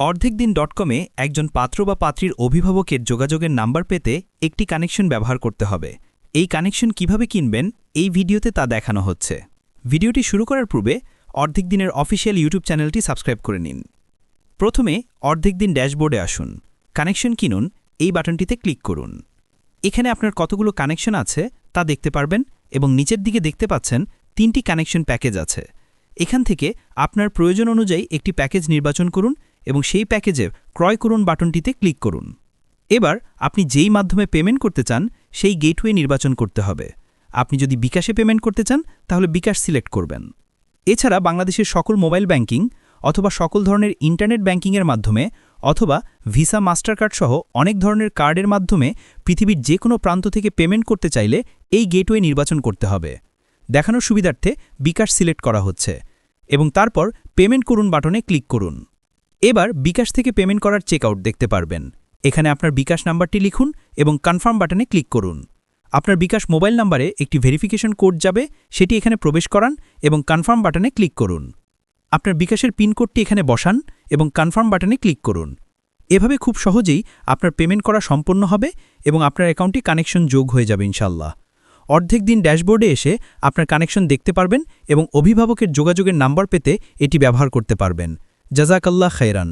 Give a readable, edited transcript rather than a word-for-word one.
অর্ধেকদিন.কমে একজন পাত্র বা পাত্রীর অভিভাবকের যোগাযোগের নাম্বার পেতে একটি কানেকশন ব্যবহার করতে হবে। এই কানেকশন কিভাবে কিনবেন এই ভিডিওতে তা দেখানো হচ্ছে। ভিডিওটি শুরু করার পূর্বে অর্ধেক দিনের অফিসিয়াল ইউটিউব চ্যানেলটি সাবস্ক্রাইব করে নিন। প্রথমে অর্ধেক দিন ড্যাশবোর্ডে আসুন, কানেকশন কিনুন এই বাটনটিতে ক্লিক করুন। এখানে আপনার কতগুলো কানেকশন আছে তা দেখতে পারবেন এবং নিচের দিকে দেখতে পাচ্ছেন 3টি কানেকশন প্যাকেজ আছে। এখান থেকে আপনার প্রয়োজন অনুযায়ী একটি প্যাকেজ নির্বাচন করুন এবং সেই প্যাকেজে ক্রয় করুন বাটনটিতে ক্লিক করুন। এবার আপনি যেই মাধ্যমে পেমেন্ট করতে চান সেই গেটওয়ে নির্বাচন করতে হবে। আপনি যদি বিকাশে পেমেন্ট করতে চান তাহলে বিকাশ সিলেক্ট করবেন। এছাড়া বাংলাদেশের সকল মোবাইল ব্যাংকিং অথবা সকল ধরনের ইন্টারনেট ব্যাংকিংয়ের মাধ্যমে অথবা ভিসা মাস্টারকার্ড সহ অনেক ধরনের কার্ডের মাধ্যমে পৃথিবীর যে কোনো প্রান্ত থেকে পেমেন্ট করতে চাইলে এই গেটওয়ে নির্বাচন করতে হবে। দেখানোর সুবিধার্থে বিকাশ সিলেক্ট করা হচ্ছে এবং তারপর পেমেন্ট করুন বাটনে ক্লিক করুন। এবার বিকাশ থেকে পেমেন্ট করার চেকআউট দেখতে পারবেন। এখানে আপনার বিকাশ নাম্বারটি লিখুন এবং কনফার্ম বাটনে ক্লিক করুন। আপনার বিকাশ মোবাইল নাম্বারে একটি ভেরিফিকেশন কোড যাবে, সেটি এখানে প্রবেশ করান এবং কনফার্ম বাটনে ক্লিক করুন। আপনার বিকাশের পিনকোডটি এখানে বসান এবং কনফার্ম বাটনে ক্লিক করুন। এভাবে খুব সহজেই আপনার পেমেন্ট করা সম্পন্ন হবে এবং আপনার অ্যাকাউন্টটি কানেকশন যোগ হয়ে যাবে ইনশাআল্লাহ। অর্ধেক দিন ড্যাশবোর্ডে এসে আপনার কানেকশন দেখতে পারবেন এবং অভিভাবকের যোগাযোগের নাম্বার পেতে এটি ব্যবহার করতে পারবেন। জাযাকাল্লাহ খায়রান।